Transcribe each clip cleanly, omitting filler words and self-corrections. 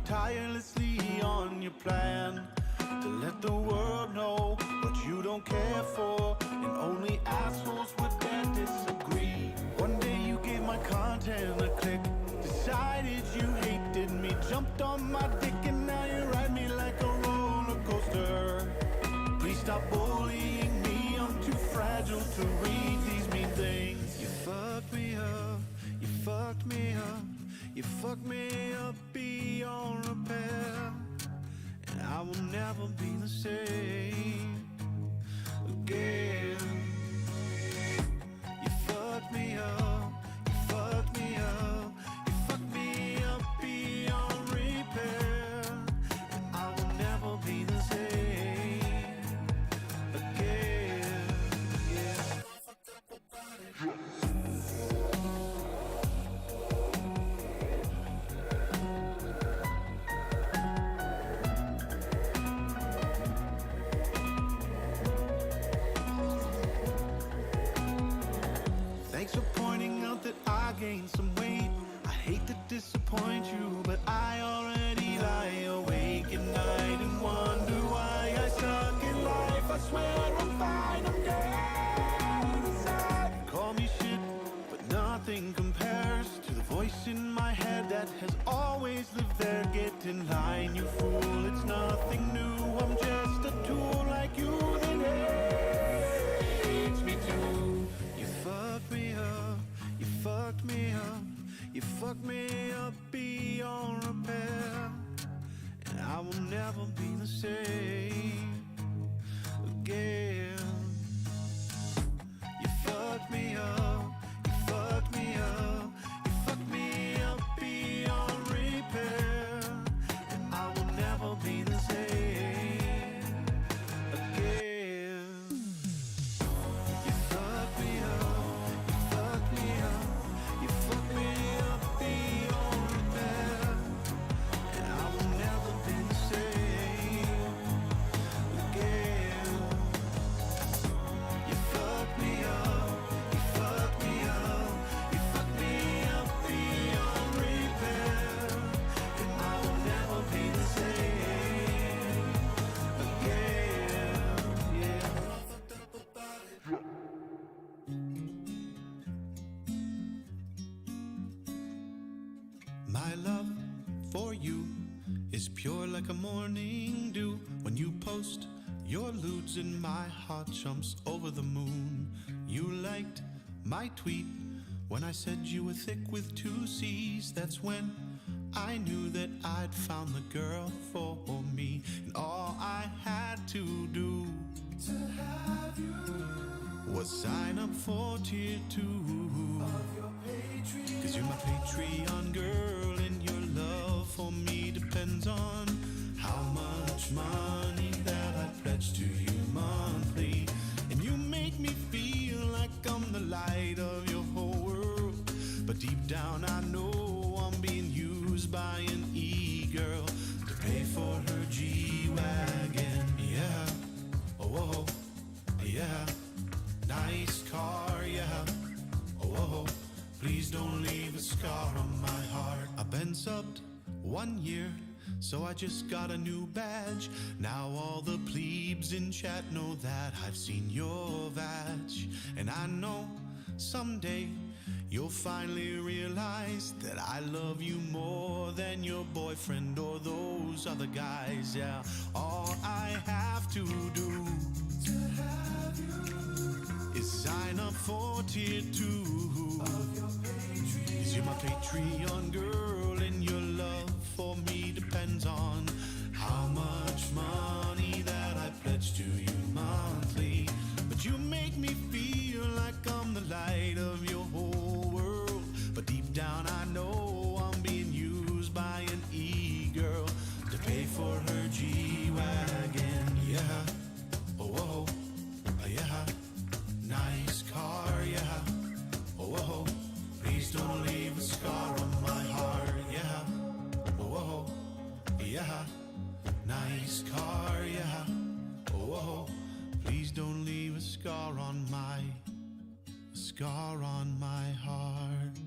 Tirelessly on your plan to let the world know what you don't care for, and only assholes would dare disagree. One day you gave my content a click, decided you hated me, jumped on my dick, and now you ride me like a roller coaster. Please stop bullying me, I'm too fragile to read these mean things. You fucked me up, you fucked me up, you fucked me up beyond repair, and I will never be the same again. You fucked me up, you fucked me up, you fucked me up beyond repair, and I will never be the same again. Yeah. Thanks for pointing out that I gained some weight. I hate to disappoint you, but I already lie awake at night and wonder why I suck in life. I swear I'm fine, I'm dead inside. Call me shit, but nothing compares to the voice in my head that has always lived there. Get in line, you fool, it's nothing new. I'm just a tool like you that hates me too. You fucked me up, you fucked me up, you fucked me up beyond repair, and I will never be the same again. You fucked me up, you fucked me up, you fucked me up beyond repair, and I will never be the same again. You fucked me up, you fucked me up, you fucked me up beyond repair, and I will never be the same again. You fucked me up, you fucked me up, you fucked me up beyond repair, and I will never be the same again. Yeah. My love for you is pure like a morning dew. When you post your lewds and my heart jumps over the moon. You liked my tweet when I said you were thick with 2 C's. That's when I knew that I'd found the girl for me, and all I had to do to have you was sign up for tier 2 of your Patreon. 'Cause you're my Patreon girl, and your love for me depends on how much money that I pledge to you monthly. And you make me feel like I'm the light of your whole world, but deep down I know I'm being used by an e-girl to pay for her G-Wagon. Yeah, oh, oh, yeah, nice car, yeah, oh, oh, please don't leave a scar on my heart. I've been subbed 1 year, so I just got a new badge. Now all the plebes in chat know that I've seen your vag, and I know someday you'll finally realize that I love you more than your boyfriend or those other guys. Yeah, all I have to do to have you is sign up for tier 2. Cause you're my Patreon girl, and your love for me depends on how much money that I pledge to you monthly. But you make me feel like I'm the light of your whole world. But deep down I know I'm being used by an e-girl to pay for her G-Wagon. Yeah, oh, whoa, yeah, nice car, yeah, oh, whoa, please don't leave a scar on my heart. Yeah, oh, whoa, yeah, nice car, yeah, oh, whoa, please don't leave a scar on my heart.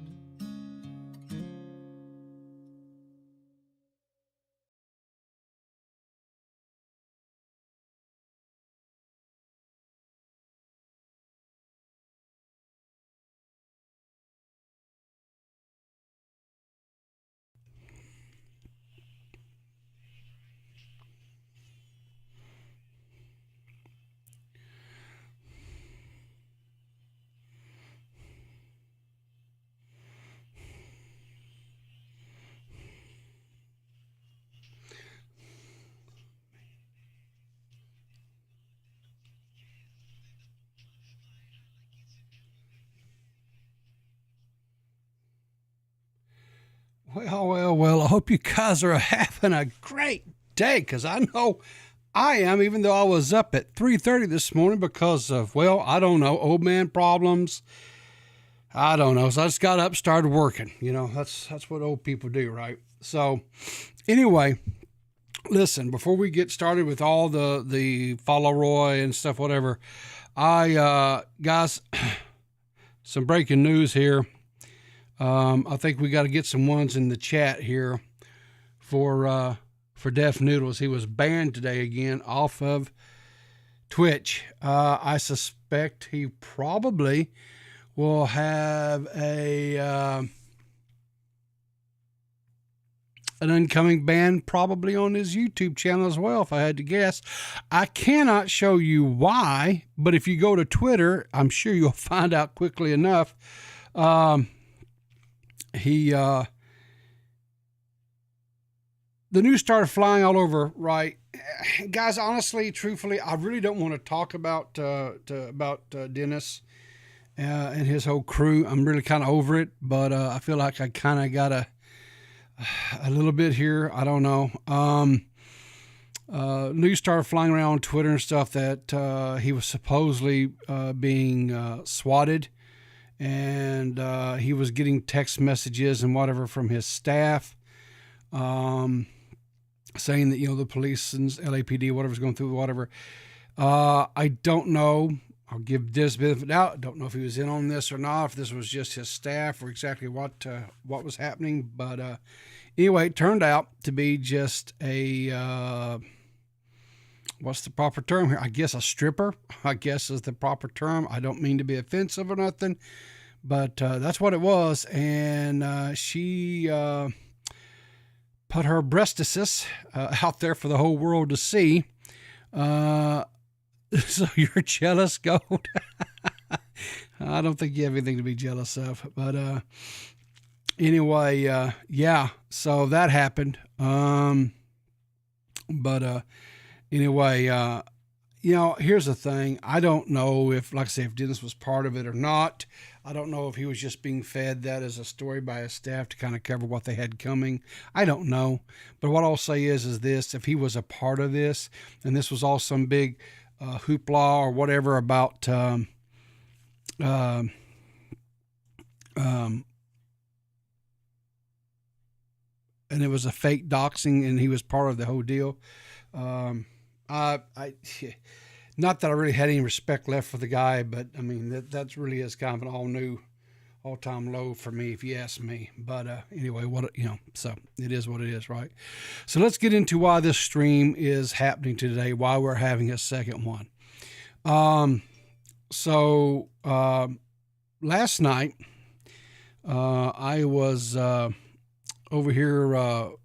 Well, I hope you guys are having a great day, because I know I am, even though I was up at 3:30 this morning because of, well, I don't know, old man problems. I don't know. So I just got up, started working. You know, that's what old people do, right? So anyway, listen, before we get started with all the follow Roy and stuff, whatever, guys, some breaking news here. I think we got to get some ones in the chat here for Deaf Noodles. He was banned today again off of Twitch. I suspect he probably will have an incoming ban probably on his YouTube channel as well, if I had to guess. I cannot show you why, but if you go to Twitter, I'm sure you'll find out quickly enough. The news started flying all over, right? Guys, honestly, truthfully, I really don't want to talk about Dennis and his whole crew. I'm really kind of over it, but I feel like I kind of got a little bit here. I don't know. News started flying around on Twitter and stuff that he was supposedly being swatted, and he was getting text messages and whatever from his staff, saying that, you know, the police and LAPD, whatever's going through, whatever. I don't know. I'll give this benefit of the doubt. I don't know if he was in on this or not, if this was just his staff or exactly what was happening. But anyway, it turned out to be just a, what's the proper term here? I guess a stripper, I guess is the proper term. I don't mean to be offensive or nothing, but that's what it was. And she put her breastises out there for the whole world to see. So you're jealous, Gold? I don't think you have anything to be jealous of. But anyway, yeah, so that happened. But anyway, you know, here's the thing. I don't know if, like I say, if Dennis was part of it or not. I don't know if he was just being fed that as a story by his staff to kind of cover what they had coming. I don't know. But what I'll say is this: if he was a part of this, and this was all some big hoopla or whatever about and it was a fake doxing and he was part of the whole deal. I not that I really had any respect left for the guy, but I mean, that really is kind of an all-time low for me, if you ask me. But anyway, so it is what it is, right? So let's get into why this stream is happening today, why we're having a second one. So last night, I was over here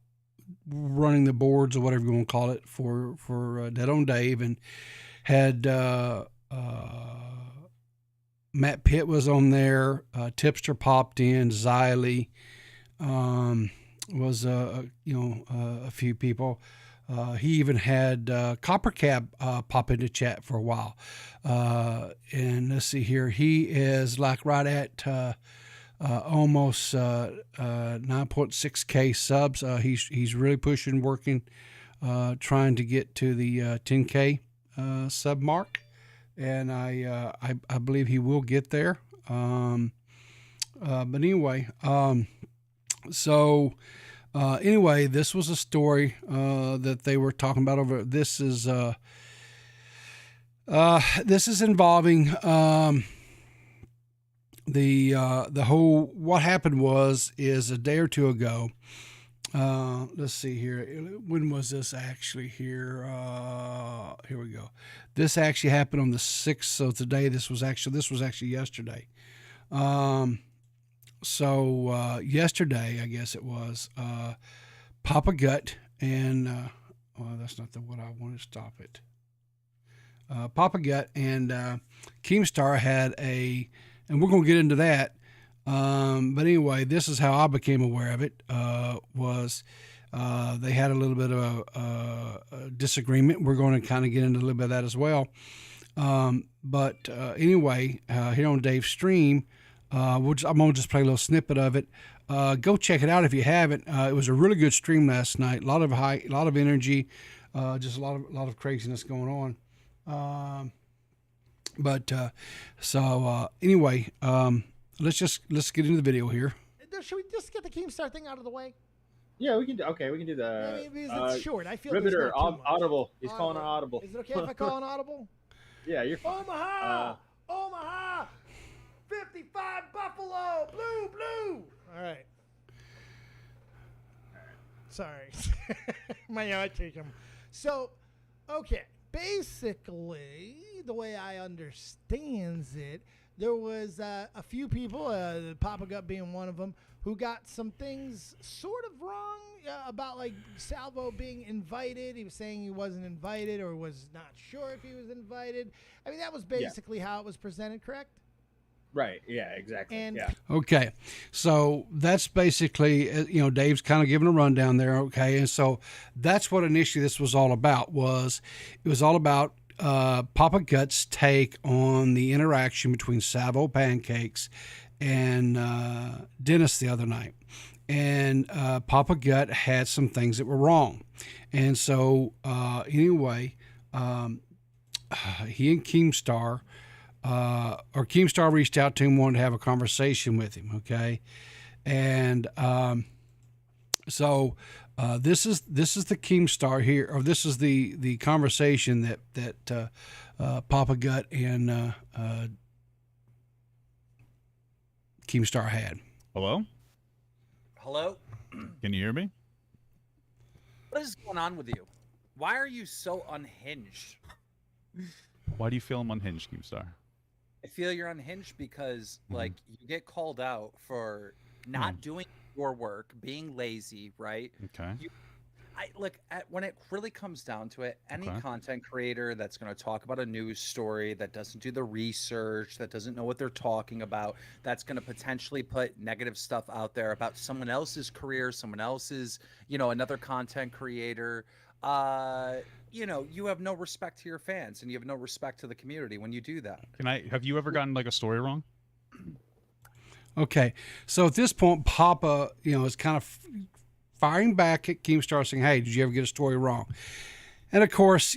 running the boards or whatever you want to call it for Dead on Dave, and had Matt Pitt was on there. Tipster popped in. Xylee was a few people. He even had Copper Cab pop into chat for a while. And let's see here. He is like right at almost 9.6K subs. He's really pushing, working, trying to get to the 10K sub mark. And I believe he will get there. But anyway, anyway, this was a story that they were talking about over. This is involving the whole. What happened is a day or two ago. Let's see here. When was this actually here? Here we go. This actually happened on the 6th. So today, this was actually yesterday. Yesterday, I guess it was, Papa Gut and, well, that's not what I want to stop it. Papa Gut and Keemstar had and we're going to get into that. But anyway, this is how I became aware of it, they had a little bit of a disagreement. We're going to kind of get into a little bit of that as well. Anyway, here on Dave's stream, I'm going to just play a little snippet of it. Go check it out if you haven't. It was a really good stream last night. A lot of energy, just a lot of craziness going on. Anyway, let's get into the video here. Should we just get the Keemstar thing out of the way? Yeah, we can do. Okay, we can do the. Maybe it's short. I feel Riverter audible. He's calling an audible. Is it okay if I call an audible? Yeah, you're fine. Omaha, 55 Buffalo, blue. All right. Sorry, my autism. So, okay, basically, the way I understands it, there was a few people, Papa Gut being one of them, who got some things sort of wrong about like Salvo being invited. He was saying he wasn't invited or was not sure if he was invited. I mean, that was basically how it was presented, correct? Right. Yeah, exactly. And yeah. Okay. So that's basically, Dave's kind of giving a rundown there. Okay. And so that's what initially this was all about. It was all about Papa Gut's take on the interaction between Salvo Pancakes and Dennis the other night. And Papa Gut had some things that were wrong. And so anyway, he and Keemstar, or Keemstar reached out to him, wanted to have a conversation with him. Okay. And this is the Keemstar here, or this is the conversation that Papa Gut and Keemstar had. Hello? Hello? Can you hear me? What is going on with you? Why are you so unhinged? Why do you feel I'm unhinged, Keemstar? I feel you're unhinged because, like, you get called out for not doing your work, being lazy, right? Okay. When it really comes down to it, any content creator that's going to talk about a news story, that doesn't do the research, that doesn't know what they're talking about, that's going to potentially put negative stuff out there about someone else's career, someone else's, another content creator, you have no respect to your fans and you have no respect to the community when you do that. Have you ever gotten like a story wrong? Okay. So at this point, Papa, is kind of firing back at Keemstar saying, hey, did you ever get a story wrong? And of course,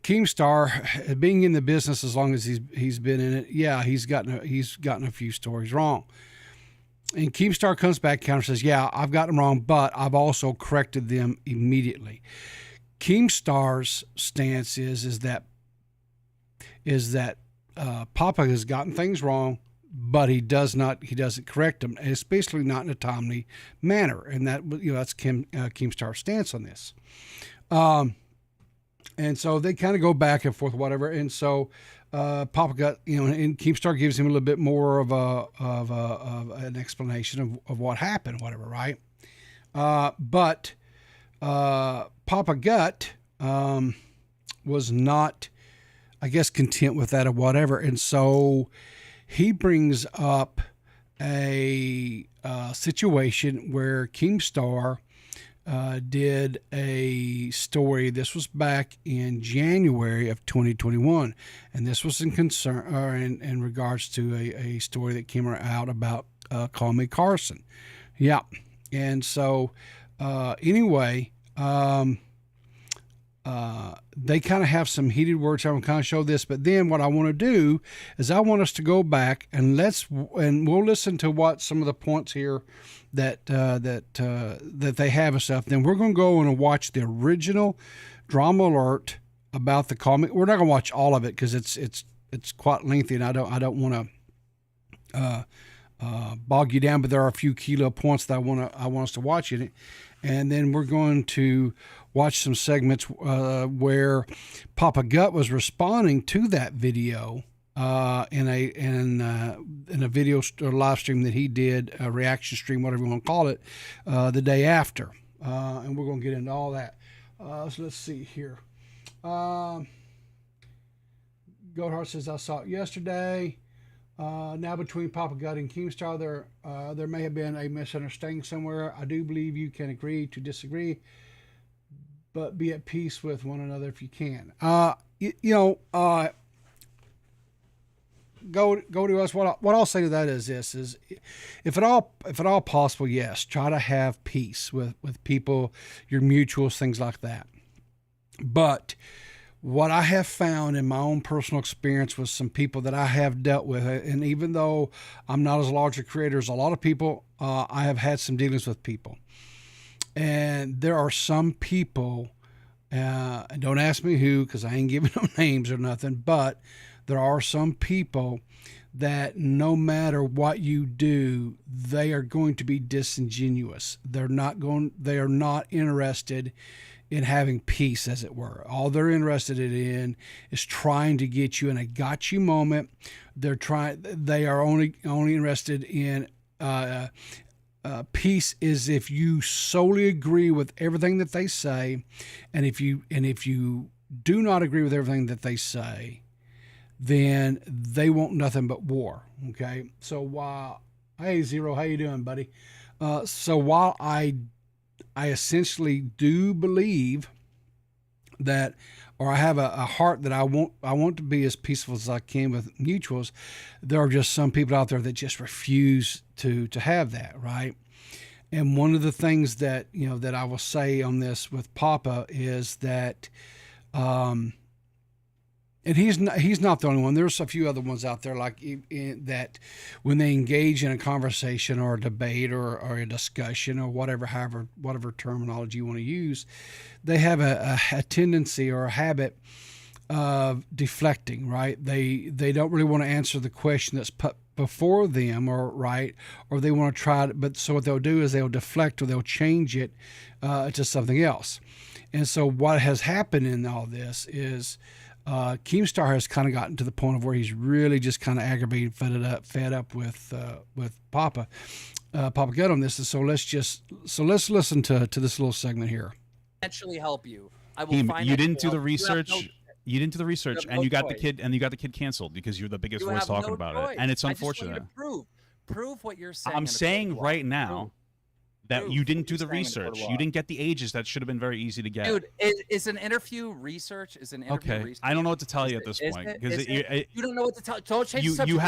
Keemstar, being in the business as long as he's been in it, yeah, he's gotten a few stories wrong. And Keemstar comes back counter and says, yeah, I've gotten them wrong, but I've also corrected them immediately. Keemstar's stance is that Papa has gotten things wrong, but he doesn't correct them. And it's basically not in a timely manner. And that's Keemstar's stance on this. And so they kind of go back and forth, whatever. And so Papa Gut, and Keemstar gives him a little bit more of an explanation of what happened, whatever, right? But Papa Gut was not, I guess, content with that or whatever. And so he brings up a situation where Keemstar did a story. This was back in January of 2021, and this was in concern or in regards to a story that came out about Call Me Carson. Yeah, and so anyway. They kind of have some heated words. I'm going to kind of show this, but then what I want to do is I want us to go back and we'll listen to what some of the points here that they have and stuff. Then we're going to go and watch the original drama alert about the call me. We're not going to watch all of it because it's quite lengthy, and I don't want to bog you down. But there are a few key little points that I want us to watch in it, and then we're going to watch some segments where Papa Gut was responding to that video in a video or live stream that he did, a reaction stream, whatever you want to call it, the day after, and we're going to get into all that. So let's see here. Goatheart says, I saw it yesterday. Now between Papa Gut and Keemstar, there may have been a misunderstanding somewhere. I do believe you can agree to disagree, but be at peace with one another if you can. Go to us. What I'll say to that is this: is if at all possible, yes, try to have peace with people, your mutuals, things like that. But what I have found in my own personal experience with some people that I have dealt with, and even though I'm not as large a creator as a lot of people, I have had some dealings with people. And there are some people, and don't ask me who, because I ain't giving them names or nothing, but there are some people that no matter what you do, they are going to be disingenuous. They are not interested in having peace, as it were. All they're interested in is trying to get you in a got you moment. They are only interested in peace is if you solely agree with everything that they say, and if you do not agree with everything that they say, then they want nothing but war. Okay, so while hey Zero, how you doing, buddy? So while I essentially do believe that, or I have a heart that I want to be as peaceful as I can with mutuals, there are just some people out there that just refuse to have that, right? And one of the things that that I will say on this with Papa is that, and he's not the only one. There's a few other ones out there like that when they engage in a conversation or a debate or a discussion or whatever terminology you want to use, they have a tendency or a habit of deflecting, right? They don't really want to answer the question that's put before them, or they want to try it. But so what they'll do is they'll deflect or they'll change it to something else. And so what has happened in all this is Keemstar has kind of gotten to the point of where he's really just kind of aggravated, fed up with Papa Gut on this. And so let's listen to this little segment here. Actually help you. I will find you didn't do the research. You didn't do the research, and you got the kid canceled because you're the biggest voice talking about it, and it's unfortunate. I just want you to prove what you're saying. I'm saying right now that you didn't do the research. You didn't get the ages that should have been very easy to get. Dude, is an interview research? Is an interview research? I don't know what to tell you at this point because you don't know what to tell. Don't change the subject. You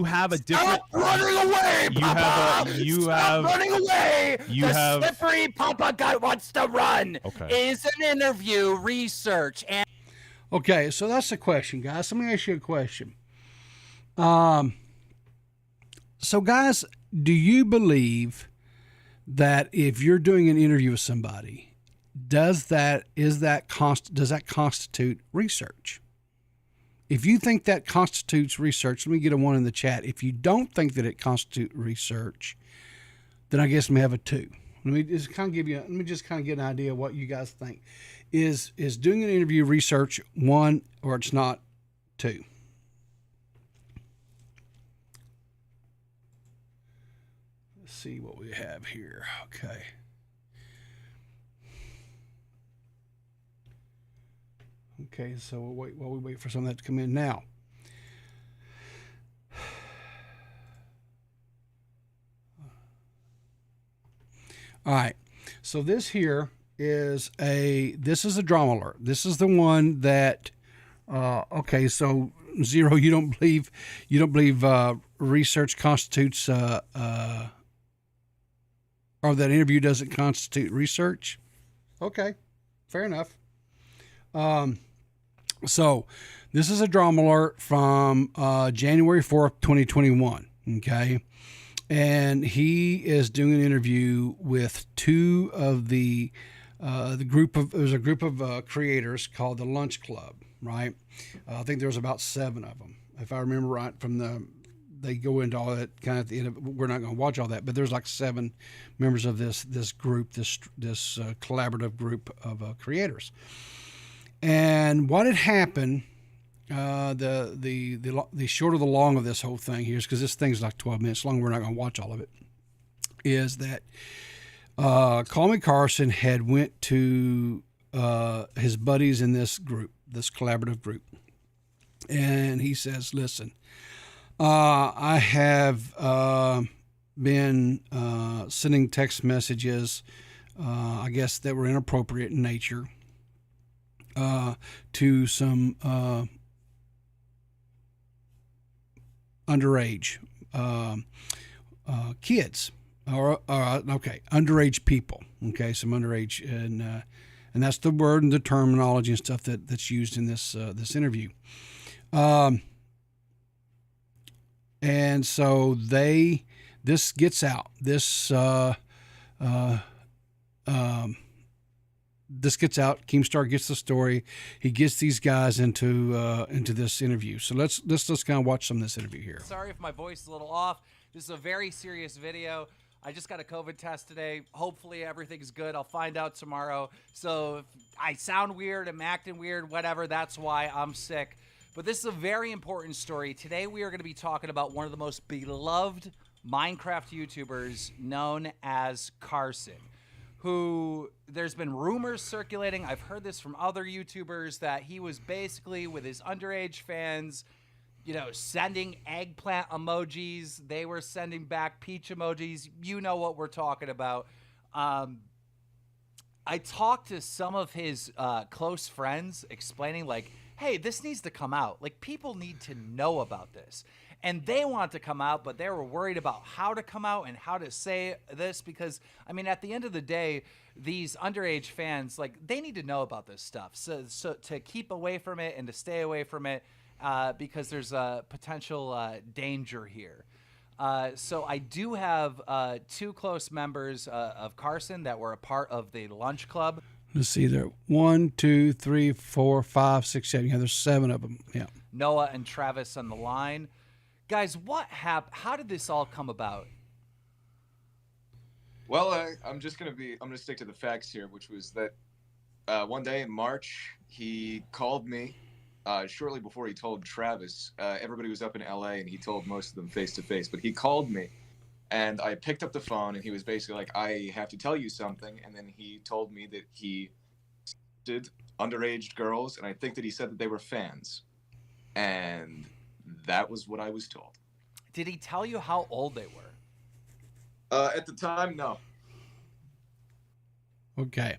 have a different. Stop running away, Papa! Stop running away. The slippery Papa Gut wants to run. Okay. Is an interview research and. Okay, so that's the question, guys. Let me ask you a question. So, guys, do you believe that if you're doing an interview with somebody, does that constitute research? If you think that constitutes research, let me get a 1 in the chat. If you don't think that it constitutes research, then I guess let me have a 2. Let me just kind of get an idea of what you guys think. Is doing an interview research 1 or it's not 2? Let's see what we have here. Okay. Okay, so we'll wait while we wait for some of that to come in now. All right. So this here is a drama alert. This is the one that okay, so Zero, you don't believe research constitutes or that interview doesn't constitute research. Okay, fair enough. So this is a drama alert from January 4th, 2021. Okay. And he is doing an interview with two of it was a group of creators called the Lunch Club, right? I think there was about 7 of them, if I remember right. They go into all that kind of at the end of it. We're not going to watch all that, but there's like 7 members of this group, this collaborative group of creators. And what had happened, the short of the long of this whole thing here is, because this thing's like 12 minutes long, we're not going to watch all of it, is that Call Me Carson had went to his buddies in this group, this collaborative group, and he says, listen, I have been sending text messages, I guess, that were inappropriate in nature to some underage kids, or underage people. Okay, some underage, and that's the word and the terminology and stuff that's used in this interview. And so this gets out. This gets out. Keemstar gets the story. He gets these guys into this interview. So let's kind of watch some of this interview here. Sorry if my voice is a little off. This is a very serious video. I just got a COVID test today. Hopefully everything's good. I'll find out tomorrow. So if I sound weird, I'm acting weird, whatever, that's why I'm sick. But this is a very important story. Today we are going to be talking about one of the most beloved Minecraft YouTubers known as Carson, who there's been rumors circulating. I've heard this from other YouTubers that he was basically with his underage fans, sending eggplant emojis. They were sending back peach emojis. You know what we're talking about. I talked to some of his close friends explaining, like, hey, this needs to come out. Like, people need to know about this. And they want to come out, but they were worried about how to come out and how to say this because, I mean, at the end of the day, these underage fans, like, they need to know about this stuff. So to keep away from it and to stay away from it because there's a potential danger here. So I do have 2 close members of Carson that were a part of the Lunch Club. Let's see there. 1, 2, 3, 4, 5, 6, 7. Yeah, there's 7 of them. Yeah. Noah and Travis on the line. Guys, what happened? How did this all come about? Well, I'm gonna stick to the facts here, which was that one day in March, he called me shortly before he told Travis. Everybody was up in LA, and he told most of them face to face. But he called me, and I picked up the phone, and he was basically like, "I have to tell you something." And then he told me that he did underage girls, and I think that he said that they were fans, and that was what I was told. Did he tell you how old they were? At the time, no. Okay.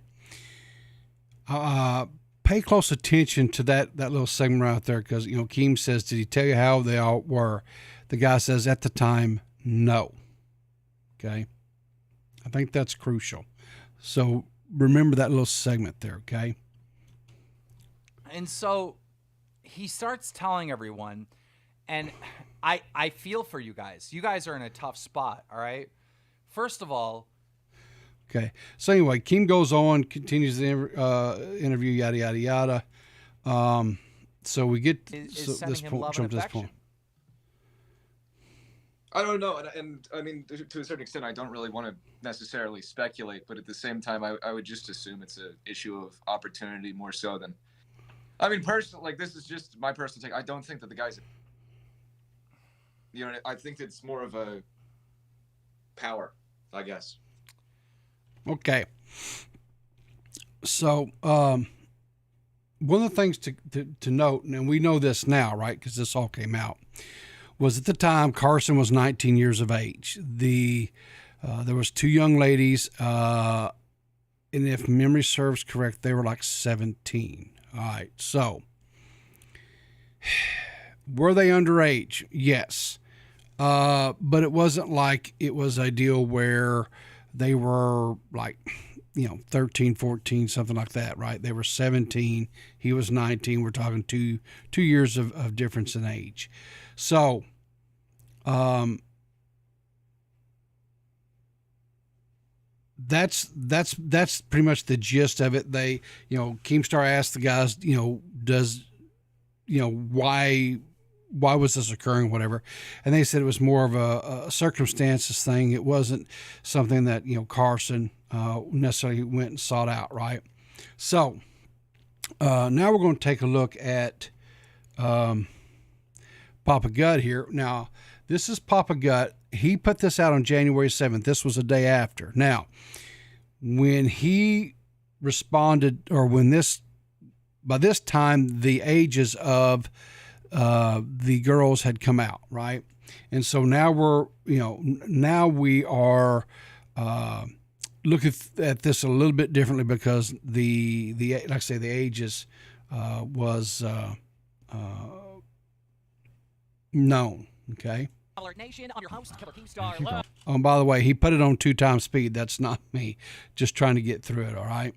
Pay close attention to that little segment right there, because Keem says, "Did he tell you how they all were?" The guy says, "At the time, no." Okay. I think that's crucial. So remember that little segment there. Okay. And so he starts telling everyone. And I feel for you guys. You guys are in a tough spot, all right? First of all. Okay. So anyway, Keem goes on, continues the interview, yada, yada, yada. So we get this point, jump to this point. I don't know. And I mean, to a certain extent, I don't really want to necessarily speculate. But at the same time, I would just assume it's an issue of opportunity more so than. I mean, personally, like, this is just my personal take. I don't think that the guy's. I think it's more of a power, I guess. Okay. So, one of the things to note, and we know this now, right, because this all came out, was at the time Carson was 19 years of age. The There was 2 young ladies, and if memory serves correct, they were like 17. All right, so were they underage? Yes. But it wasn't like it was a deal where they were like, 13, 14, something like that, right? They were 17. He was 19. We're talking two years of difference in age. So, that's pretty much the gist of it. They, Keemstar asked the guys, why was this occurring, whatever. And they said it was more of a circumstances thing. It wasn't something that, Carson necessarily went and sought out, right? So now we're going to take a look at Papa Gut here. Now, this is Papa Gut. He put this out on January 7th. This was a day after. Now, when he responded, or by this time, the ages of the girls had come out, right? And so now we are looking at this a little bit differently because the like I say, the ages was known. Okay. Alert Nation, I'm your host, Killer Keemstar. Oh, and by the way, he put it on 2x speed. That's not me. Just trying to get through it. All right.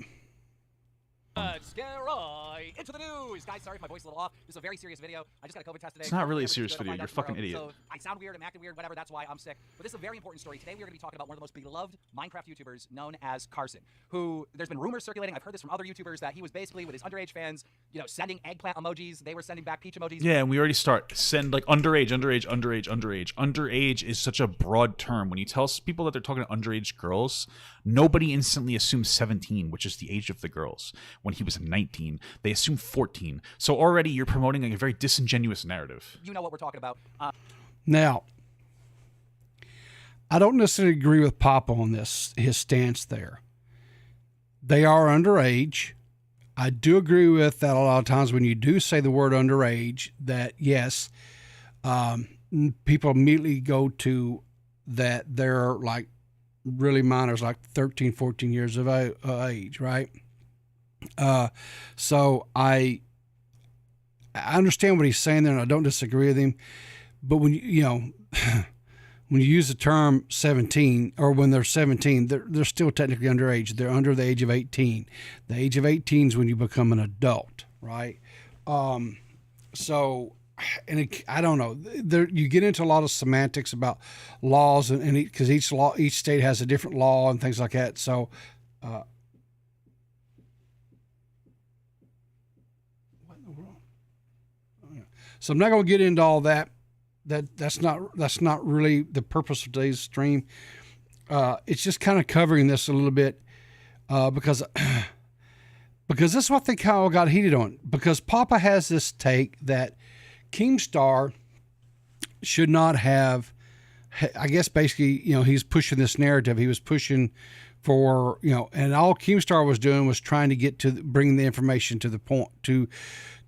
Let's get right into the news. Guys, sorry if my voice is a little off. This is a very serious video. I just got a COVID test today. It's not really a serious video. You're a fucking tomorrow. idiot. So I sound weird, I'm acting weird, whatever. That's why I'm sick. But this is a very important story. Today we are going to be talking about one of the most beloved Minecraft YouTubers known as Carson, who there's been rumors circulating. I've heard this from other YouTubers that he was basically with his underage fans, sending eggplant emojis. They were sending back peach emojis. Yeah, and we already send like underage. Underage is such a broad term. When you tell people that they're talking to underage girls, nobody instantly assumes 17, which is the age of the girls. When he was 19, they assume 14. So already you're promoting a very disingenuous narrative. You know what we're talking about. Now, I don't necessarily agree with Papa on this, his stance there. They are underage. I do agree with that a lot of times when you do say the word underage, that yes, people immediately go to that they're like really minors, like 13, 14 years of age, right? So I understand what he's saying there, and I don't disagree with him. But when when you use the term 17, or when they're 17, they're still technically underage. They're under the age of 18. The age of 18 is when you become an adult, right? So, and I don't know. You get into a lot of semantics about laws, and because each state has a different law and things like that. So. So I'm not going to get into all that. That's not really the purpose of today's stream. It's just kind of covering this a little bit because this is what they kind of got heated on. Because Papa has this take that Keemstar should not have. I guess basically, he's pushing this narrative. He was pushing for, and all Keemstar was doing was trying to get to bring the information to the point to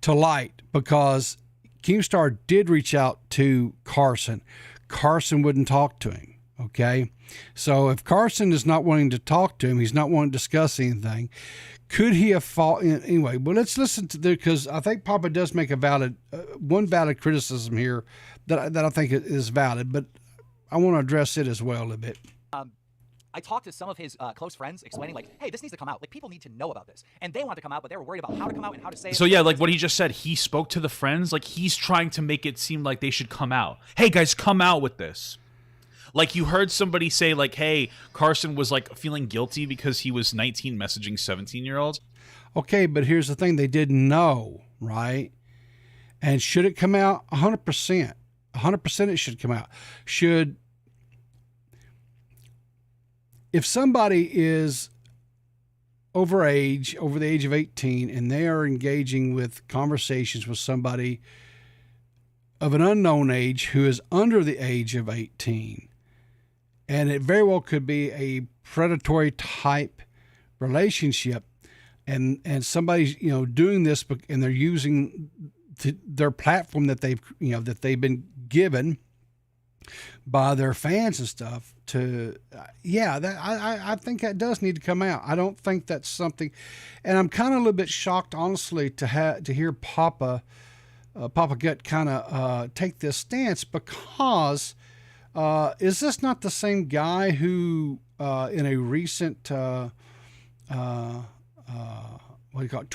light, because Keemstar did reach out to Carson. Carson wouldn't talk to him. Okay. So if Carson is not wanting to talk to him, he's not wanting to discuss anything. Could he have fought anyway? Well, let's listen to because I think Papa does make a valid, one valid criticism here that I think is valid, but I want to address it as well a little bit. I talked to some of his close friends explaining, like, hey, this needs to come out. Like, people need to know about this. And they want to come out, but they were worried about how to come out and how to say it. So, yeah, like what he just said, he spoke to the friends. Like, he's trying to make it seem like they should come out. Hey, guys, come out with this. Like, you heard somebody say, like, hey, Carson was, like, feeling guilty because he was 19 messaging 17-year-olds. Okay, but here's the thing. They didn't know, right? And should it come out? 100%. 100% it should come out. If somebody is over the age of 18, and they are engaging with conversations with somebody of an unknown age who is under the age of 18, and it very well could be a predatory type relationship, and somebody's doing this, and they're using their platform that they've been given by their fans and stuff to that I think that does need to come out. I don't think that's something, and I'm kind of a little bit shocked honestly to hear Papa Gut kind of take this stance, because is this not the same guy who in a recent what do you call it,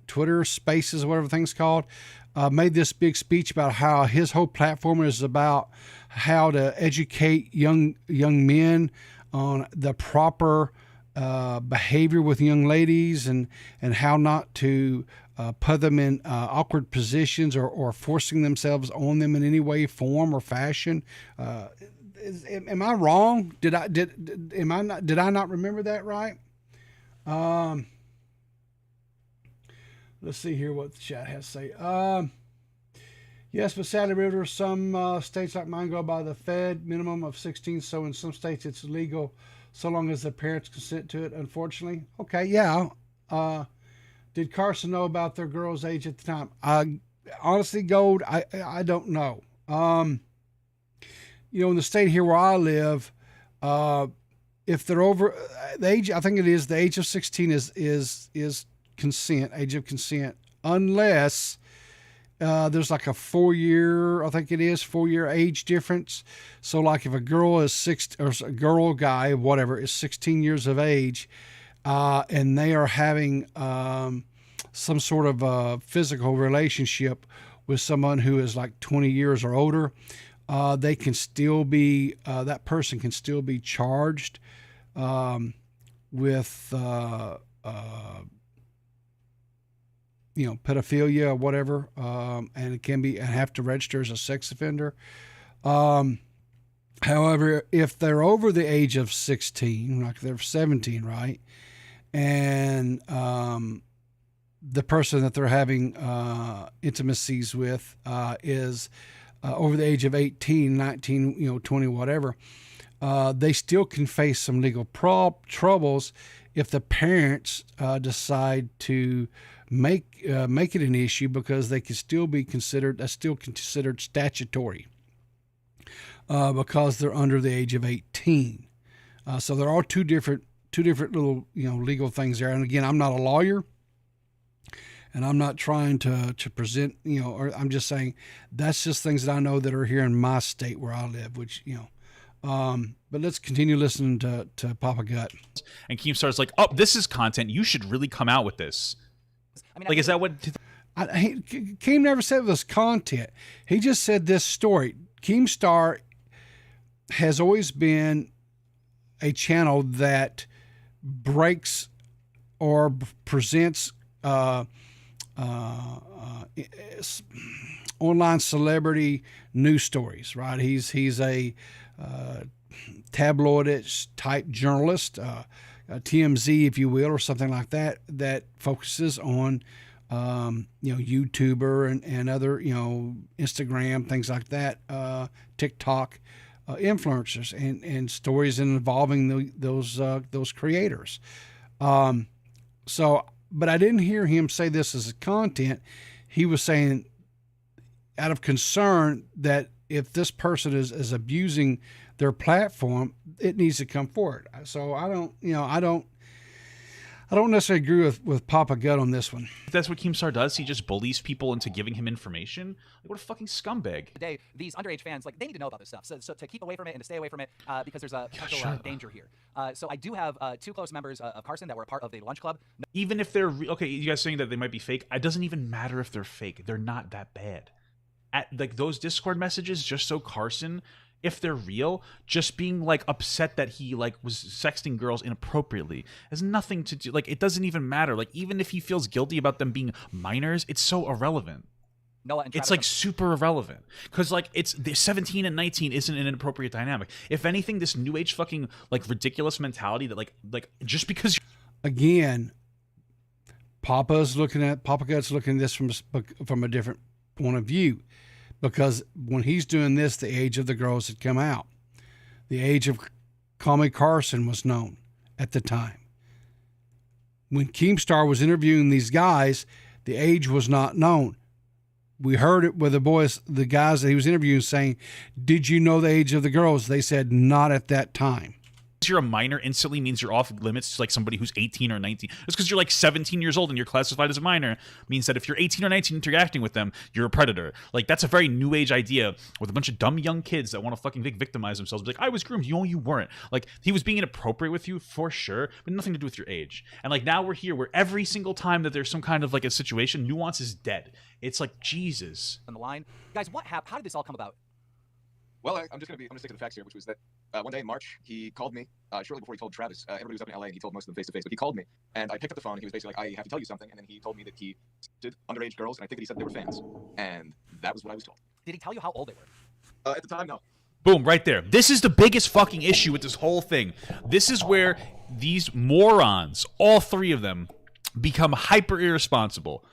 Twitter Spaces, whatever the thing's called, made this big speech about how his whole platform is about how to educate young men on the proper behavior with young ladies, and how not to put them in awkward positions or forcing themselves on them in any way, form, or fashion. Am I wrong? Did I not remember that right? Let's see here what the chat has to say. Yes, but sadly, Riverter, some states like mine go by the Fed minimum of 16. So in some states it's legal so long as the parents consent to it, unfortunately. Okay, yeah. Did Carson know about their girl's age at the time? Honestly, Gold, I don't know. In the state here where I live, if they're over the age, I think it is the age of 16 is consent, age of consent, unless there's like a 4-year, I think it is 4-year age difference. So like if a girl is or a girl, guy, whatever, is 16 years of age, and they are having some sort of physical relationship with someone who is like 20 years or older, they can still be, that person can still be charged with pedophilia or whatever, and it can be, and have to register as a sex offender. However, if they're over the age of 16, like they're 17, right, and the person that they're having intimacies with is over the age of 18, 19, 20, whatever, they still can face some legal troubles if the parents decide to make it an issue, because they can still be considered, that's still considered statutory, because they're under the age of 18. So there are two different little legal things there. And again, I'm not a lawyer, and I'm not trying to present, or I'm just saying that's just things that I know that are here in my state where I live, which but let's continue listening to Papa Gut. And Keemstar's like, oh, this is content, you should really come out with this. I mean, like, is that what? Keem never said it was content. He just said this story. Keemstar has always been a channel that breaks or presents online celebrity news stories. Right? He's a tabloid type journalist. TMZ, if you will, or something like that, that focuses on, YouTuber and other, Instagram, things like that, TikTok, influencers and stories involving those creators. But I didn't hear him say this as a content. He was saying out of concern that if this person is abusing their platform, it needs to come forward. So I don't necessarily agree with Papa Gut on this one. That's what Keemstar does. He just bullies people into giving him information. Like, what a fucking scumbag. Today, these underage fans, like, they need to know about this stuff. So to keep away from it and to stay away from it, because there's a potential danger here. So I do have 2 close members of Carson that were a part of the lunch club. Even if they're okay, you guys saying that they might be fake. It doesn't even matter if they're fake. They're not that bad. At like those Discord messages, just so Carson, if they're real, just being like upset that he like was sexting girls inappropriately has nothing to do. Like, it doesn't even matter. Like, even if he feels guilty about them being minors, it's so irrelevant. Noah and it's like super irrelevant, because like it's 17 and 19 isn't an inappropriate dynamic. If anything, this new age fucking like ridiculous mentality that like just because again, Papa Gut's looking at this from a different point of view. Because when he's doing this, the age of the girls had come out. The age of Call Me Carson was known at the time. When Keemstar was interviewing these guys, the age was not known. we heard it with the guys that he was interviewing saying, did you know the age of the girls? They said not at that time. You're a minor instantly means you're off limits to like somebody who's 18 or 19. Just because you're like 17 years old and you're classified as a minor means that if you're 18 or 19 interacting with them, you're a predator. Like, that's a very new age idea with a bunch of dumb young kids that want to fucking victimize themselves. Like, I was groomed. You weren't. Like, he was being inappropriate with you for sure, but nothing to do with your age. And like, now we're here where every single time that there's some kind of like a situation, nuance is dead. It's like, Jesus. On the line, guys, what happened? How did this all come about? Well, I'm just gonna stick to the facts here, which was that one day in March he called me shortly before he told Travis. Everybody was up in LA and he told most of them face to face, but he called me and I picked up the phone and he was basically like, I have to tell you something, and then he told me that he did underage girls, and I think that he said they were fans, and that was what I was told. Did he tell you how old they were? At the time, no. Boom, right there. This is the biggest fucking issue with this whole thing. This is where these morons, all three of them, become hyper irresponsible.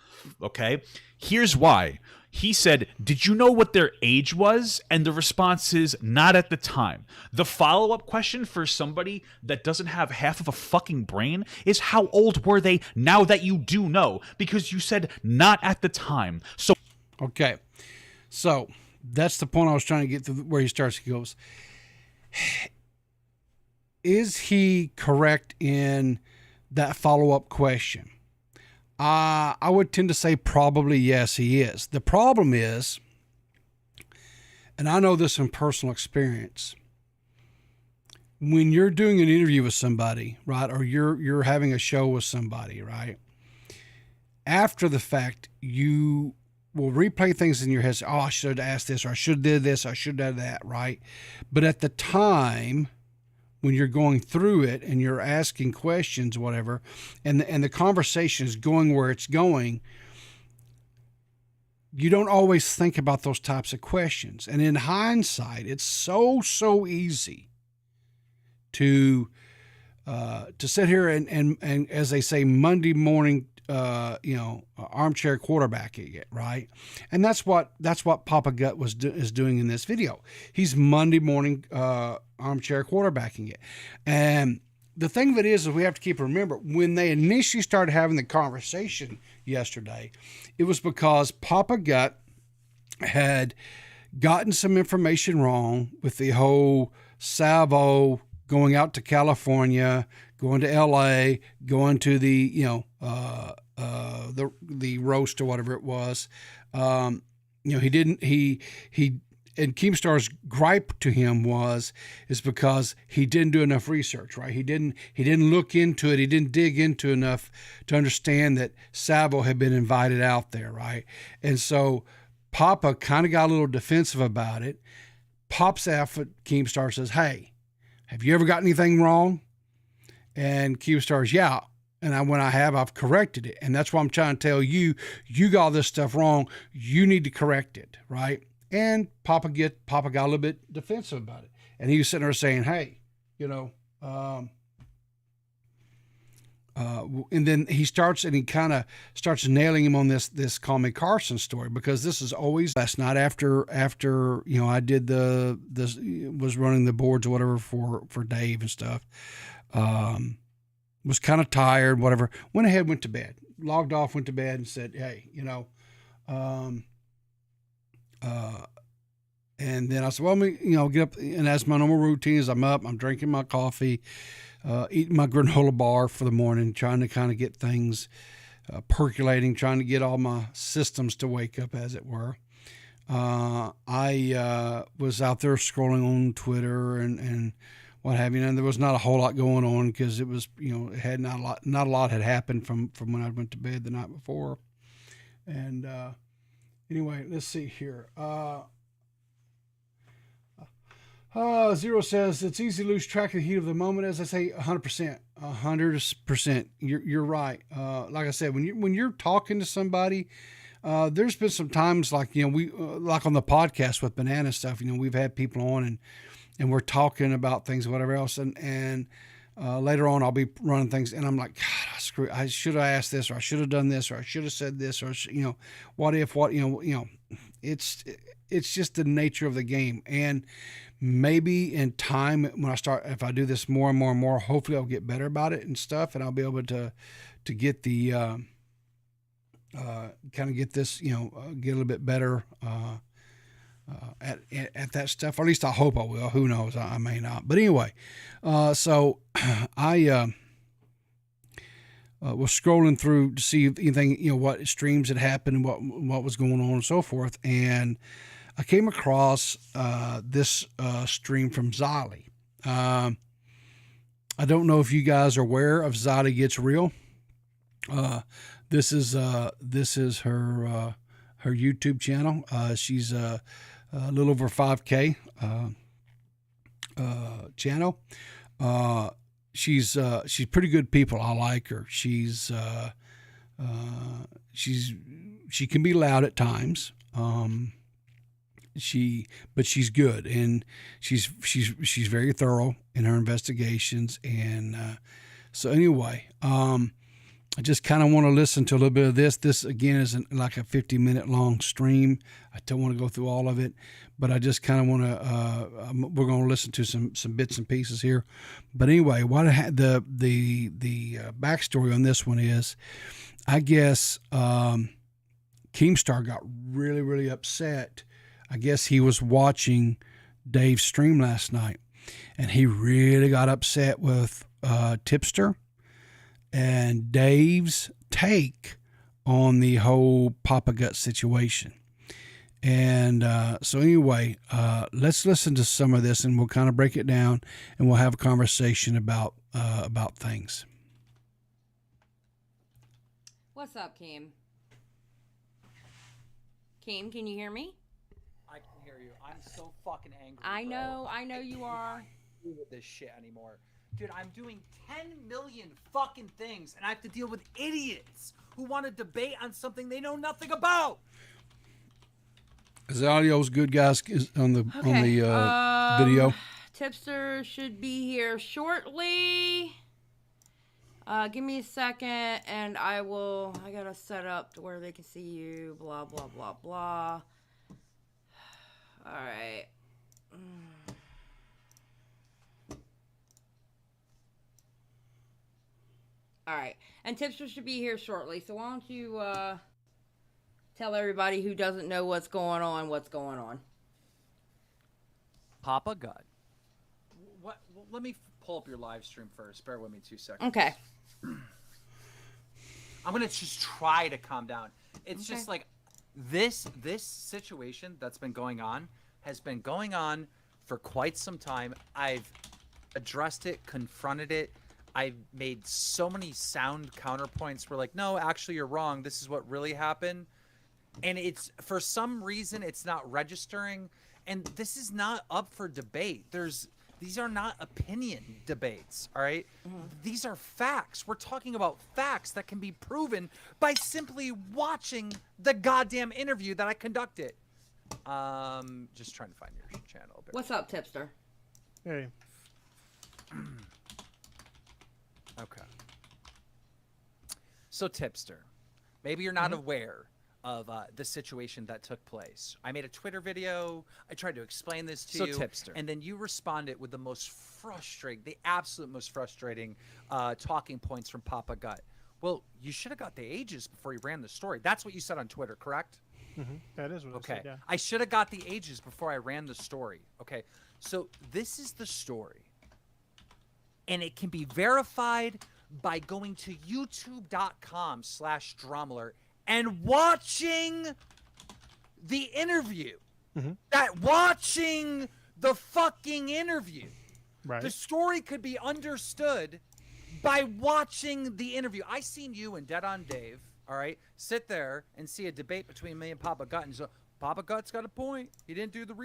Okay? Here's why. He said, did you know what their age was? And the response is, not at the time. The follow-up question for somebody that doesn't have half of a fucking brain is, how old were they now that you do know? Because you said not at the time. So, okay. So that's the point I was trying to get to, where he starts. He goes, is he correct in that follow-up question? I would tend to say probably yes, he is. The problem is, and I know this from personal experience, when you're doing an interview with somebody, right, or you're having a show with somebody, right, after the fact, you will replay things in your head. Say, oh, I should have asked this, or I should have did this, I should have done that, right? But at the time, when you're going through it and you're asking questions, whatever, and the conversation is going where it's going, you don't always think about those types of questions. And in hindsight, it's so easy to sit here and as they say, Monday morning, armchair quarterbacking it, right? And that's what Papa Gut is doing in this video. He's Monday morning armchair quarterbacking it. And the thing of it is we have to keep remember, when they initially started having the conversation yesterday, it was because Papa Gut had gotten some information wrong with the whole Salvo going out to California, going to LA, going to the roast or whatever it was. And Keemstar's gripe to him is because he didn't do enough research, right? He didn't look into it. He didn't dig into enough to understand that Salvo had been invited out there, right? And so Papa kind of got a little defensive about it. Pops out at Keemstar, says, hey, have you ever got anything wrong? And Keemstar's, yeah. And I've corrected it. And that's why I'm trying to tell you, you got all this stuff wrong. You need to correct it, right? And Papa got a little bit defensive about it. And he was sitting there saying, hey, and then he kind of starts nailing him on this Call Me Carson story, because this is always last night after I did was running the boards or whatever for Dave and stuff. Was kind of tired, whatever. Went ahead, went to bed, logged off, went to bed, and said, hey, and then I said, well, let me, get up, and as my normal routine is, I'm up, I'm drinking my coffee, eating my granola bar for the morning, trying to kind of get things percolating, trying to get all my systems to wake up, as it were. I was out there scrolling on Twitter and what have you, and there was not a whole lot going on, because it was, it had not a lot had happened from when I went to bed the night before. And anyway, let's see here. Zero says it's easy to lose track of the heat of the moment. As I say, 100%, 100%. You're right. Like I said, when you're talking to somebody, there's been some times like, we like on the podcast with Banana stuff, we've had people on and we're talking about things, whatever else. And later on I'll be running things and I'm like, God, I should have asked this, or I should have done this, or I should have said this, or, it's just the nature of the game. And maybe in time, if I do this more and more and more, hopefully I'll get better about it and stuff. And I'll be able to get the kind of get this, get a little bit better at that stuff. Or at least I hope I will. Who knows? I may not. But anyway, so I was scrolling through to see if anything, what streams had happened, what was going on, and so forth, and I came across this stream from Zolly. I don't know if you guys are aware of Zolly Gets Real. This is her YouTube channel. She's a little over 5K channel. She's pretty good people. I like her. She can be loud at times. But she's good, and she's very thorough in her investigations. And so anyway, I just kind of want to listen to a little bit of this. This again isn't like a 50-minute long stream. I don't want to go through all of it, but I just kind of want to. We're going to listen to some bits and pieces here. But anyway, what the backstory on this one is, I guess Keemstar got really, really upset. I guess he was watching Dave's stream last night, and he really got upset with Tipster and Dave's take on the whole Papa Gut situation. And so anyway, let's listen to some of this, and we'll kind of break it down, and we'll have a conversation about things. What's up, Keem? Keem, can you hear me? I can hear you. I'm so fucking angry. I know you are. Do with this shit anymore, dude. I'm doing 10 million fucking things, and I have to deal with idiots who want to debate on something they know nothing about. Is the audio's good, guys? Is on the video? Tipster should be here shortly. Give me a second, and I gotta set up to where they can see you. Blah blah blah blah. All right. All right. And Tipster should be here shortly. So why don't you tell everybody who doesn't know what's going on. Papa Gut. What? Well, let me pull up your live stream first. Bear with me 2 seconds. Okay. I'm gonna just try to calm down. It's just like this situation that's been going on has been going on for quite some time. I've addressed it, confronted it. I've made so many sound counterpoints where like, no, actually you're wrong. This is what really happened. And it's, for some reason, it's not registering. And this is not up for debate. These are not opinion debates, all right? Mm-hmm. These are facts. We're talking about facts that can be proven by simply watching the goddamn interview that I conducted. Just trying to find your channel. What's up, Tipster? Hey. Okay. So, Tipster, maybe you're not aware of the situation that took place. I made a Twitter video. I tried to explain this to you. Tipster. And then you responded with the most frustrating, the absolute most frustrating talking points from Papa Gut. Well, you should have got the ages before you ran the story. That's what you said on Twitter, correct? Mm-hmm. That is what I said, yeah. I should have got the ages before I ran the story. Okay, so this is the story. And it can be verified by going to youtube.com/Drumler and watching the interview. Mm-hmm. Watching the fucking interview. Right. The story could be understood by watching the interview. I seen you and Dead on Dave, all right, sit there and see a debate between me and Papa Gut, and so Papa Gut's got a point. He didn't do the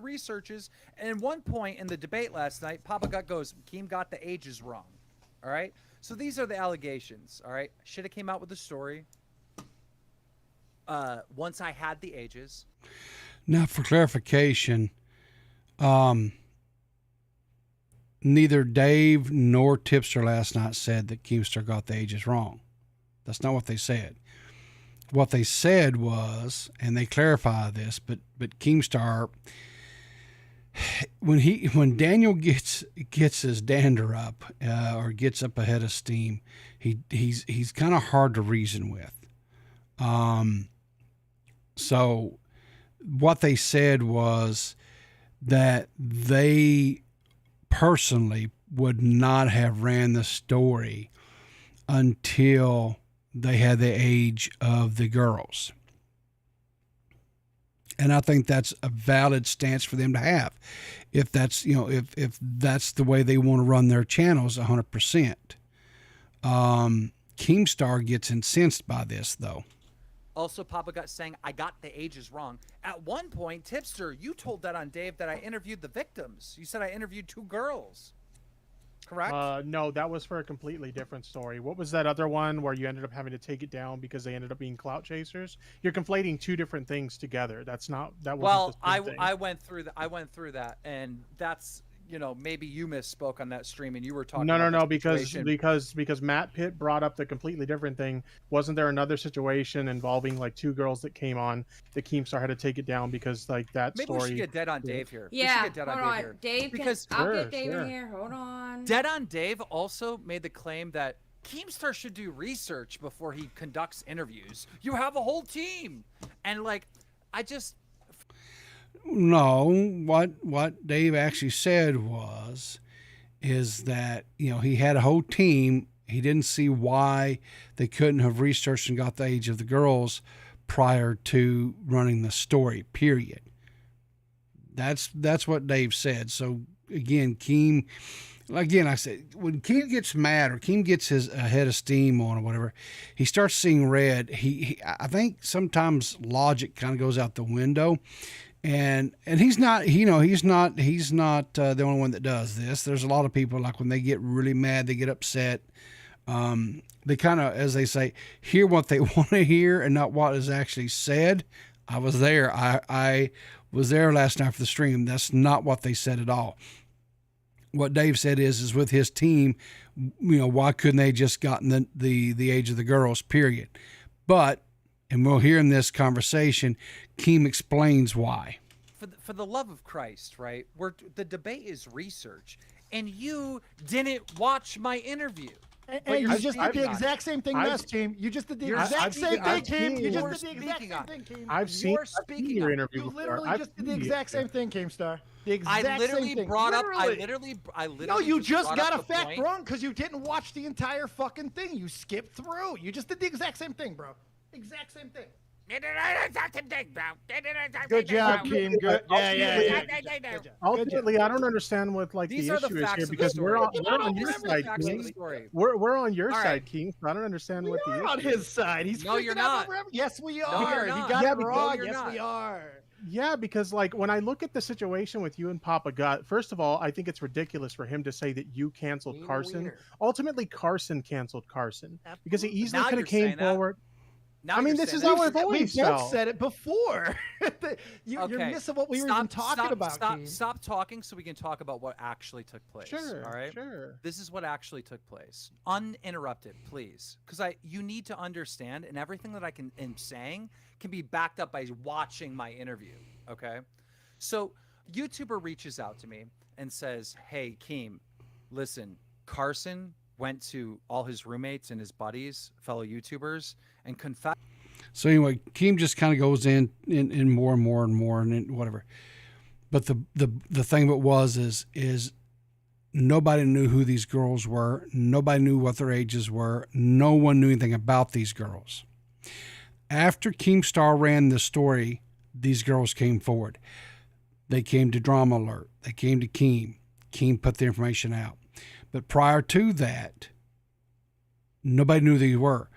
researches. And at one point in the debate last night, Papa Gut goes, Keem got the ages wrong. All right? So these are the allegations, all right? Should have came out with the story once I had the ages. Now, for clarification, neither Dave nor Tipster last night said that Keemstar got the ages wrong. That's not what they said. What they said was, and they clarify this, but Keemstar, when Daniel gets his dander up or gets up ahead of steam, he's kind of hard to reason with. So what they said was that they personally would not have ran the story until they had the age of the girls. And I think that's a valid stance for them to have. If that's, if that's the way they want to run their channels 100%. Keemstar gets incensed by this though. Also, Papa Gut saying, I got the ages wrong. At one point, Tipster, you told that on Dave that I interviewed the victims. You said I interviewed 2 girls. Correct? No, that was for a completely different story. What was that other one where you ended up having to take it down because they ended up being clout chasers? You're conflating 2 different things together. That wasn't the same thing. I went through that, and that's, maybe you misspoke on that stream and you were talking No, because Matt Pitt brought up the completely different thing. Wasn't there another situation involving like 2 girls that came on that Keemstar had to take it down because like that maybe story? We should get Dead on Dave here. Yeah, we should get Dead hold on on. Dave here. Dave, because I'll get Dave in here. Hold on. Dead on Dave also made the claim that Keemstar should do research before he conducts interviews. You have a whole team, and like, No, what Dave actually said is that, he had a whole team. He didn't see why they couldn't have researched and got the age of the girls prior to running the story, period. That's what Dave said. So again, I said, when Keem gets mad or Keem gets his head of steam on or whatever, he starts seeing red. I think sometimes logic kind of goes out the window. And he's not, he's not the only one that does this. There's a lot of people, like when they get really mad, they get upset. They kind of, as they say, hear what they want to hear and not what is actually said. I was there. I was there last night for the stream. That's not what they said at all. What Dave said is with his team, why couldn't they just gotten the age of the girls, period. But, and we'll hear in this conversation, Keem explains why. For the love of Christ, right? The debate is research, and you didn't watch my interview. And you just did the exact same thing last team. You just did the exact same thing, Keem. You just did the exact same thing, Keem. I've seen your interview You before. literally just did the exact same thing, Keemstar. The exact I literally same thing. brought up. Literally. I literally. No, you just brought got up a the fact point. wrong because you didn't watch the entire fucking thing. You skipped through. You just did the exact same thing, bro. Exact same thing. Good job, Keem. Good. Yeah. Ultimately, I don't understand what These the are the issue is facts here of the because story. we're on your side, Keem. We're on your side, Keem. So I don't understand what the issue We're on his side. He's No, you're freaking out not. over him. Yes, we are. No, you're He not. got Yeah, it because- wrong. No, you're Yes, not. we are. Yeah, because like when I look at the situation with you and Papa Gut, first of all, I think it's ridiculous for him to say that you canceled Carson. Ultimately, Carson canceled Carson because he easily Now could you're have came saying that. forward. Now I mean, you're this is saying how that. I've always We both felt. said it before. You're Okay. missing what we were even talking about. Stop talking so we can talk about what actually took place. Sure, All right. sure. This is what actually took place. Uninterrupted, please. Because you need to understand, and everything that I am saying can be backed up by watching my interview. Okay. So YouTuber reaches out to me and says, hey, Keem, listen, Carson went to all his roommates and his buddies, fellow YouTubers, and confessed. So anyway, Keem just kind of goes in more and more and more and whatever. But the thing that was is nobody knew who these girls were. Nobody knew what their ages were. No one knew anything about these girls. After Keemstar ran the story, these girls came forward. They came to Drama Alert. They came to Keem. Keem put the information out. But prior to that, nobody knew who they were.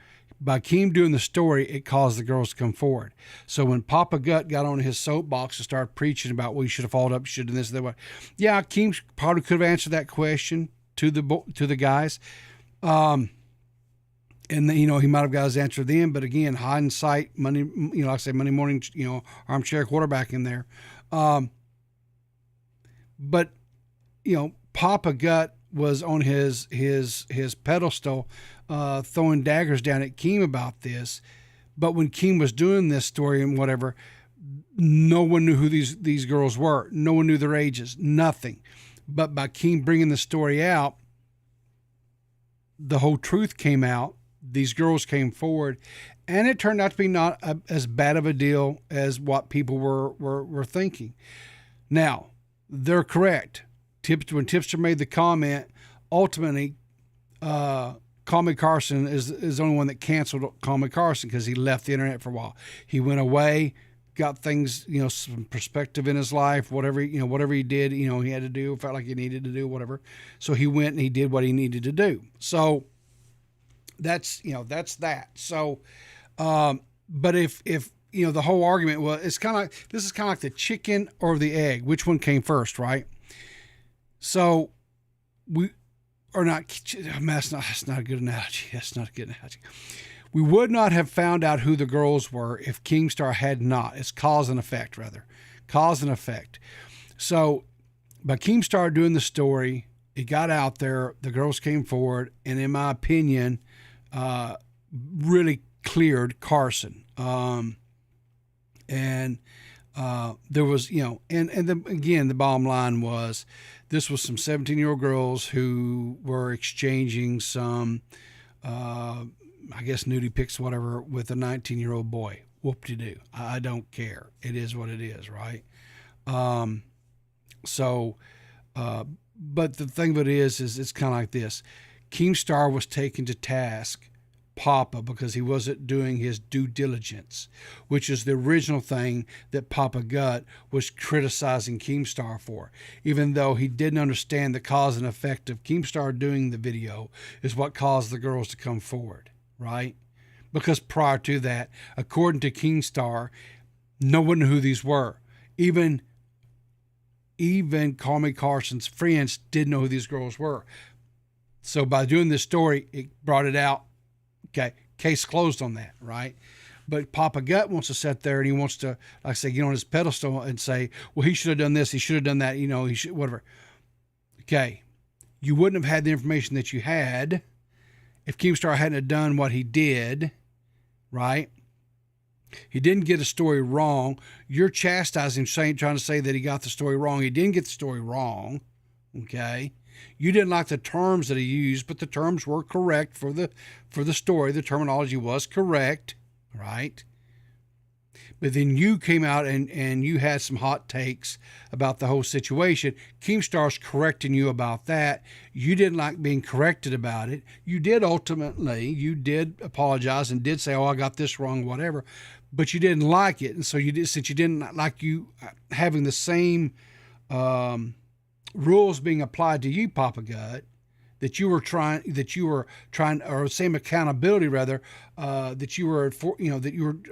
By Keem doing the story, it caused the girls to come forward. So when Papa Gut got on his soapbox and started preaching about, well, you should have followed up, you should have done this, that way. Yeah, Keem probably could have answered that question to the guys. And he might have got his answer then, but again, hindsight, Monday, like I say, Monday morning, armchair quarterback in there. But Papa Gut was on his pedestal, throwing daggers down at Keem about this. But when Keem was doing this story and whatever, no one knew who these girls were. No one knew their ages, nothing. But by Keem bringing the story out, the whole truth came out. These girls came forward, And it turned out to be not as bad of a deal as what people were thinking. Now, they're correct. When Tipster made the comment, ultimately, Call Me Carson is the only one that canceled Call Me Carson because he left the internet for a while. He went away, got things, some perspective in his life, whatever he did, he had to do, felt like he needed to do, whatever. So he went and he did what he needed to do. So that's that. So, but if the whole argument was, this is kind of like the chicken or the egg, which one came first, right? So that's not a good analogy. That's not a good analogy. We would not have found out who the girls were if Keemstar had not. It's cause and effect, rather. Cause and effect. So by Keemstar doing the story, it got out there, the girls came forward, and in my opinion, really cleared Carson. There was, again, the bottom line was this was some 17-year-old girls who were exchanging some, I guess, nudie pics, whatever, with a 19-year-old boy. Whoop-de-doo. I don't care. It is what it is, right? But the thing of it is it's kind of like this. Keemstar was taken to task Papa because he wasn't doing his due diligence, which is the original thing that Papa Gut was criticizing Keemstar for. Even though he didn't understand the cause and effect of Keemstar doing the video is what caused the girls to come forward, right? Because prior to that, according to Keemstar, no one knew who these were. Even Call Me Carson's friends didn't know who these girls were. So by doing this story, it brought it out. Okay, case closed on that, right? But Papa Gut wants to sit there and he wants to, like I say, get on his pedestal and say, well, he should have done this, he should have done that, he should, whatever. Okay, you wouldn't have had the information that you had if Keemstar hadn't have done what he did, right? He didn't get a story wrong. You're chastising him, trying to say that he got the story wrong. He didn't get the story wrong, okay? You didn't like the terms that he used, but the terms were correct for the story. The terminology was correct, right? But then you came out and you had some hot takes about the whole situation. Keemstar's correcting you about that. You didn't like being corrected about it. You did apologize and did say, oh, I got this wrong, whatever. But you didn't like it. And so since you didn't like you having the same rules being applied to you, Papa Gut, that you were trying, or same accountability rather, that you were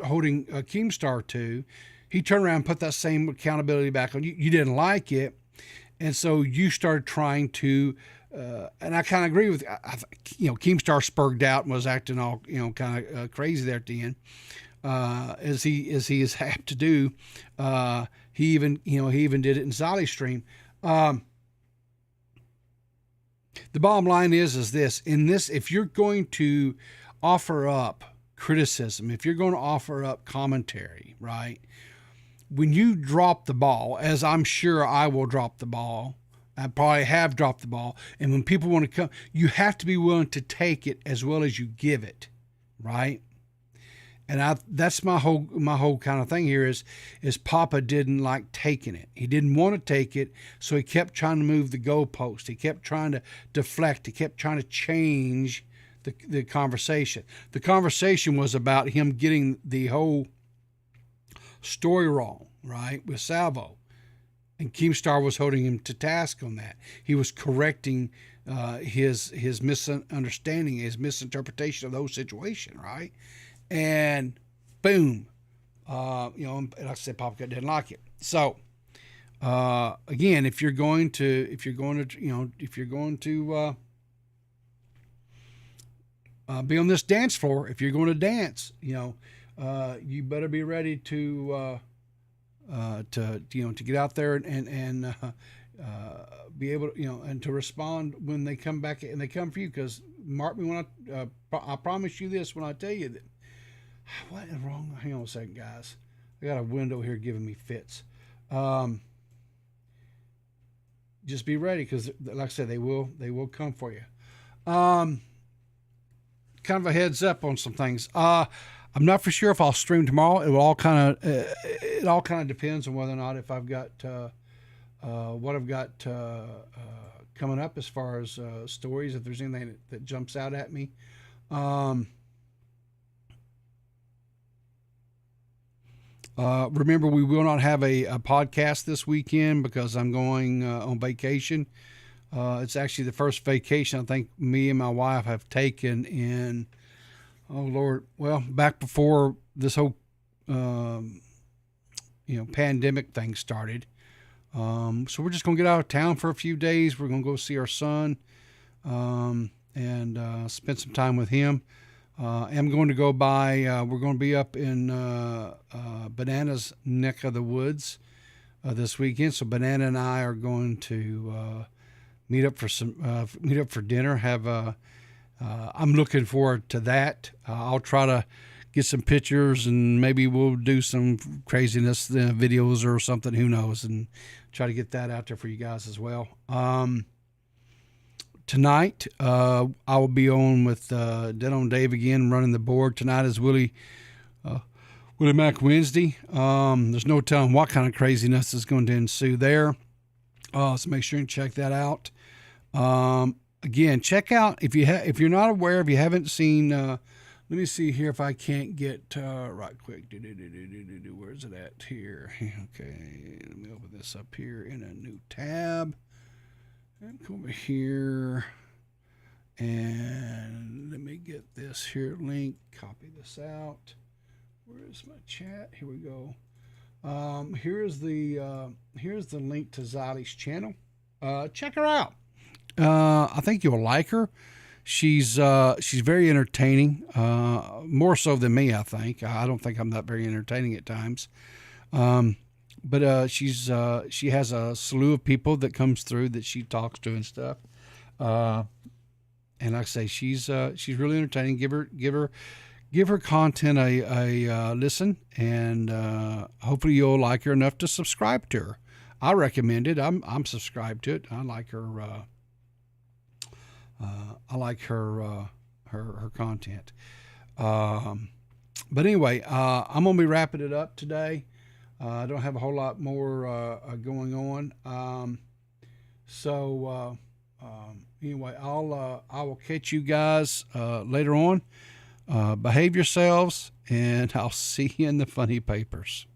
holding Keemstar to, he turned around and put that same accountability back on you. You didn't like it, and so you started trying to, and I kind of agree with, Keemstar spurred out and was acting all, kind of crazy there at the end, as he is apt to do. He even did it in Zolly Stream. The bottom line is this, if you're going to offer up criticism, if you're going to offer up commentary, right, when you drop the ball, as I'm sure I will drop the ball, I probably have dropped the ball, and when people want to come, you have to be willing to take it as well as you give it, right? And that's my whole kind of thing here is Papa didn't like taking it. He didn't want to take it, so he kept trying to move the goalpost. He kept trying to deflect. He kept trying to change the conversation. The conversation was about him getting the whole story wrong, right, with Salvo. And Keemstar was holding him to task on that. He was correcting his misunderstanding, his misinterpretation of the whole situation, right? And boom, and like I said, Papa Gut didn't like it. So, again, if you're going to be on this dance floor, if you're going to dance, you better be ready to get out there and be able to, and to respond when they come back and they come for you. Because mark me when I promise you this when I tell you that. What is wrong? Hang on a second, guys. I got a window here giving me fits. Just be ready, because, like I said, they will come for you. Kind of a heads up on some things. I I'm not for sure if I'll stream tomorrow. It all kind of depends on whether or not if I've got what I've got coming up as far as stories. If there's anything that jumps out at me. Remember, we will not have a podcast this weekend because I'm going on vacation. It's actually the first vacation I think me and my wife have taken in, oh Lord, well, back before this whole, pandemic thing started. So we're just going to get out of town for a few days. We're going to go see our son and spend some time with him. I'm going to go by, we're going to be up in Banana's neck of the woods this weekend. So Banana and I are going to meet up for dinner. I'm looking forward to that. I'll try to get some pictures and maybe we'll do some craziness videos or something. Who knows? And try to get that out there for you guys as well. Tonight, I will be on with Dead on Dave again, running the board. Tonight is Willie Mac Wednesday. There's no telling what kind of craziness is going to ensue there. So make sure you check that out. Again, check out if you're not aware, if you haven't seen. Let me see here if I can't get right quick. Where's it at here? Okay, let me open this up here in a new tab. And come over here and let me get this here link, copy this out. Where's my chat? Here we go. Here's the link to Ziley's channel. Check her out. I think you'll like her. She's very entertaining, more so than me, I think. I don't think I'm that very entertaining at times. But she has a slew of people that comes through that she talks to and stuff. And like I say, she's really entertaining. Give her content a listen, and hopefully you'll like her enough to subscribe to her. I recommend it. I'm subscribed to it. I like her. I like her content. But anyway, I'm gonna be wrapping it up today. I don't have a whole lot more going on. Anyway, I will catch you guys later on. Behave yourselves, and I'll see you in the funny papers.